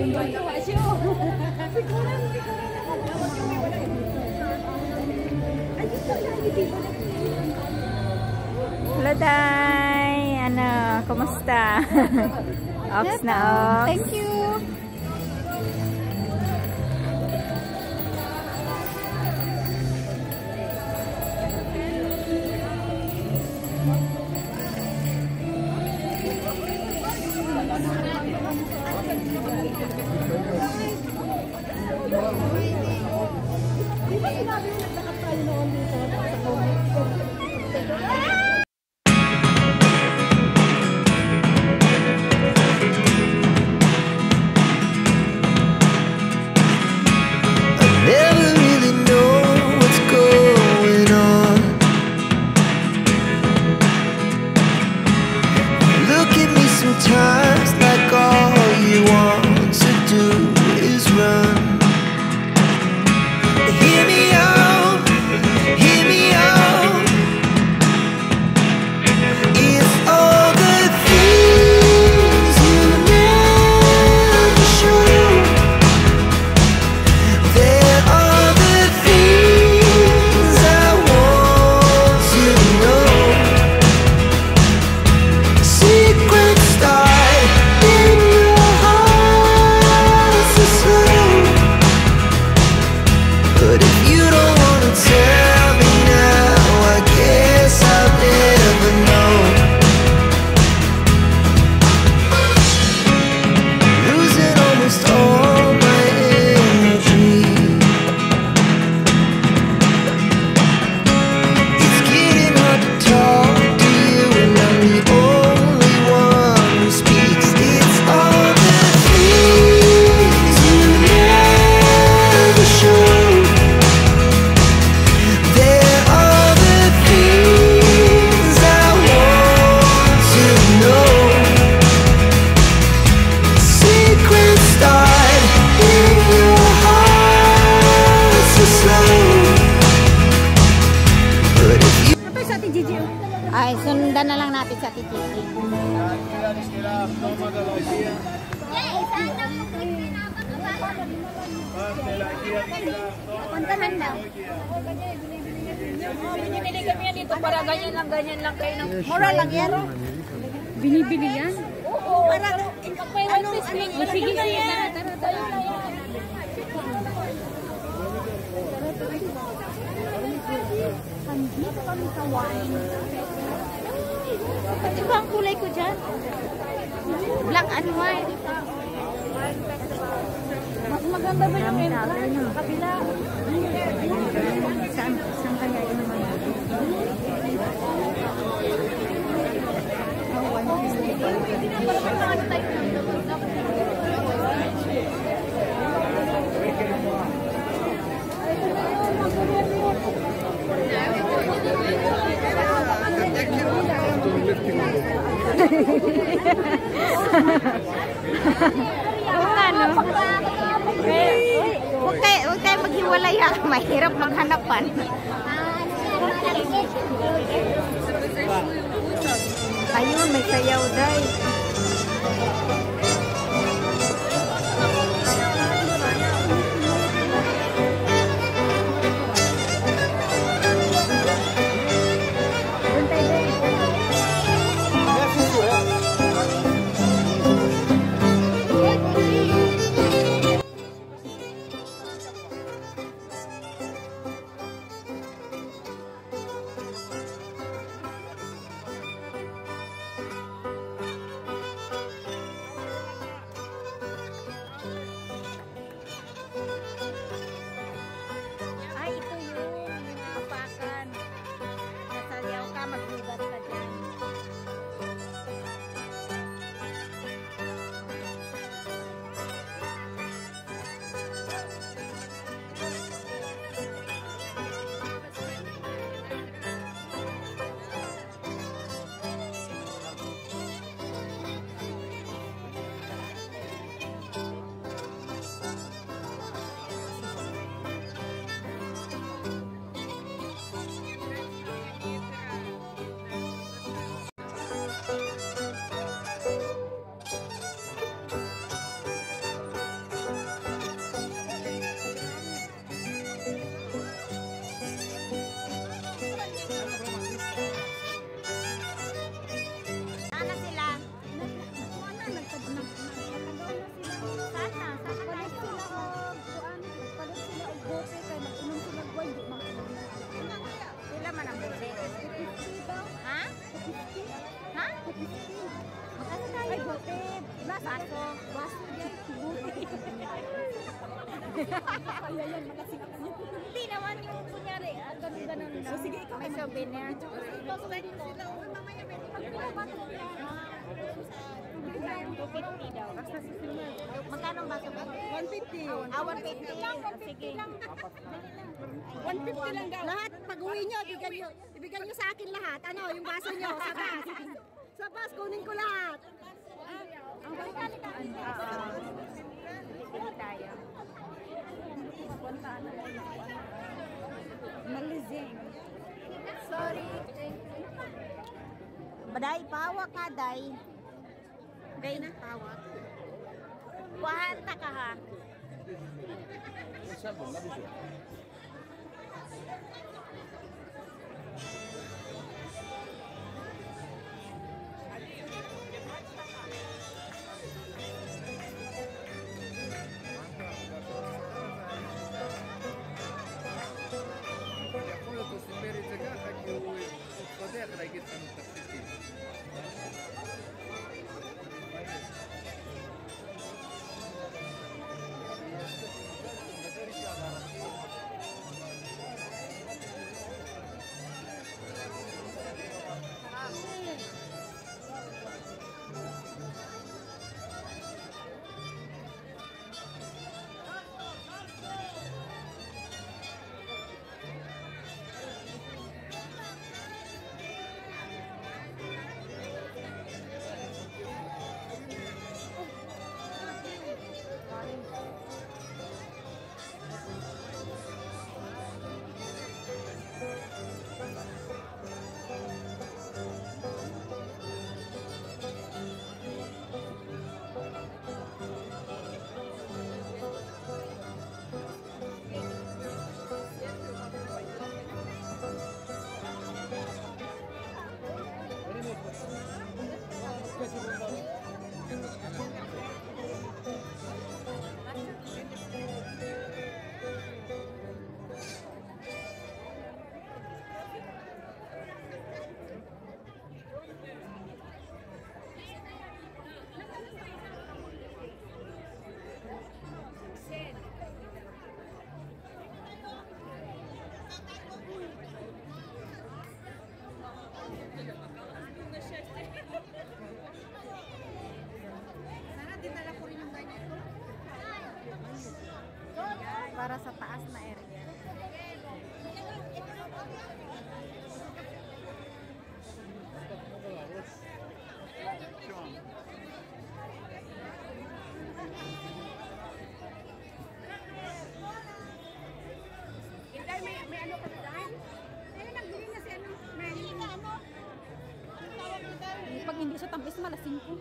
Hello, Day! Ano, kumusta? Ox na ox. Thank you. Sometimes like all you want to do is run. Hear me out, hear me out. It's all the things you never show. There are the things I want to know. Secrets start in your heart so slow. But if you don't wanna tell me now, I guess I'll never know. Losing almost all my energy. It's getting hard to talk to you, and I'm the only one who speaks. It's all the things you never show. There are the things I want to know. Secrets start in your heart so slow. But if you Ay, sundan na lang natin sa Titi. Puntahan daw. Binibili kami yan dito para ganyan lang kayo ng... Mura lang yan. Binibili yan? Oo. Para Ano, sige, tara. Dito kami sa wine. Ito ba ang kulay ko dyan? Black and white. Mas maganda ba yung entrance? Sa kabila. Saan kaya yun naman? Huwag tayo maghiwalay ha. Mahirap maghanapan. Ayun, may sayaw day. baso. Baso yan. Kaya yan, makasikap niya. Hindi naman yung kunyari, ganun-ganun lang. So, sige, ikaw May souvenir. $250 daw. Magkano ang baso ba? 150. 150. Sige. 150 lang daw. Lahat, pag-uwi nyo, ibigay nyo sa akin lahat. Ano, yung baso nyo, sa bus. Sa bus, kunin ko lahat. Ang bili tayo. Malizing. Sorry. Baday, pawa ka, day. Day na? Pawa. Kuhanta ka ha. יכול להיות, הוא סיפר את זה ככה, כי הוא צודק להגיד לנו תקציבים. Para sa taas na area. May ano ka na dahil? Ayun, nagbili na si ano. May ano. Pag hindi siya tampis, malasing ko.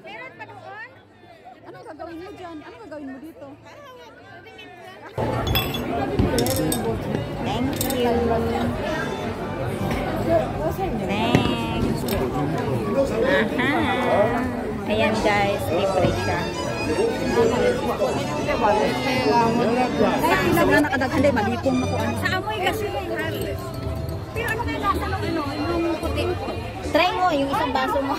Meron pa doon? Anong gagawin mo dyan? Anong gagawin mo dito? Thank you. Next. Aha. Ayan guys, libre siya. Ay, pila na nakadaghan din, malipong na ko ano. Sa amoy kasi. Pero ano kaya lasa ng ano? Yung puti? Try mo yung isang baso mo.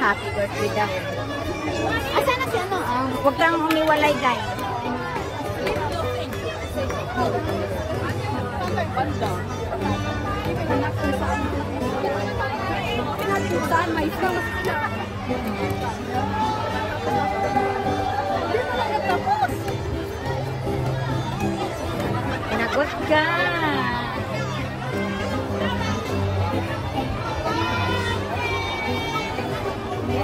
Happy birthday daw. Asa na si ano? Huwag kang umiwalay guys. Saan may sauce? Pinagot ka.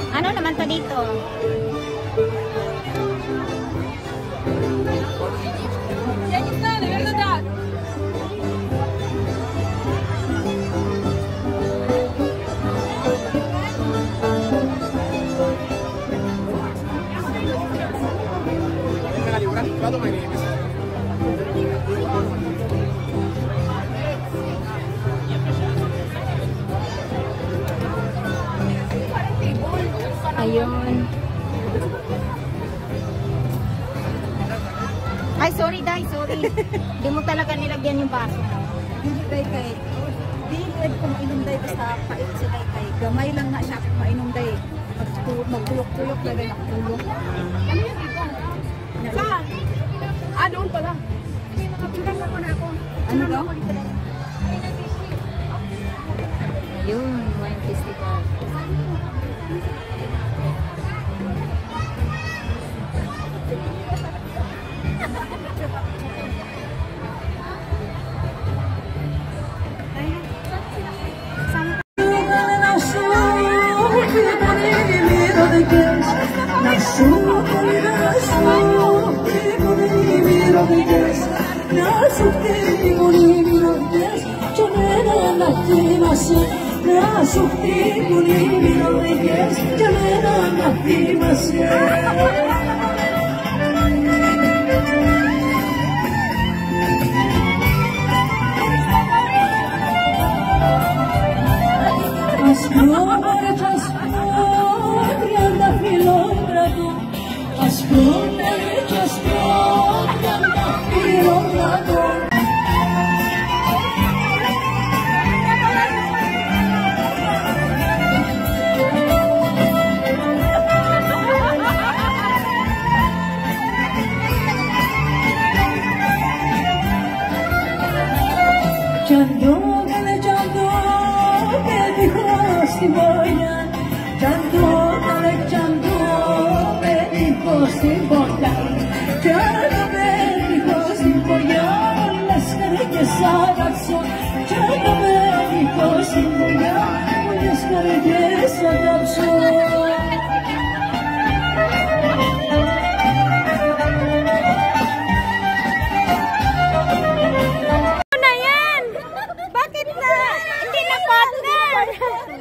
Ano naman to dito? Kano may nibis? Ayun. Ay, sorry, Day. Sorry. Di mo talaga nilagyan yung baso. Dili day kay. Dili ko mainom day basta pait si day kay. Gamay lang na siya mainom day. Magtulok-tulok na day nakatulog. Ano yun ito? Saan? Doon pala. May mga bilang na na ako. Ano daw? Ayun, wine festival.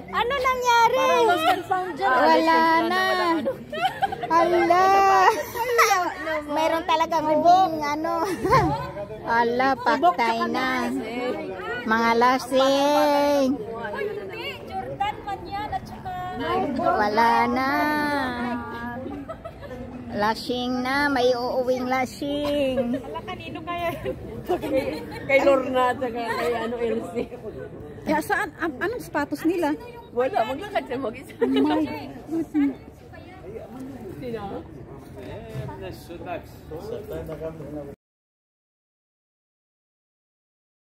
Ano nangyari? Wala na. Hala. Meron talagang hubong, ano. Hala, patay na. Mga lasing. Wala na. Lasing na, may uuwing lasing. Wala kanino kaya? Kay Lorna at kay ano Elsie. Ya, saan? Anong sapatos nila? Wala, maglakad siya mag-isa. Sino?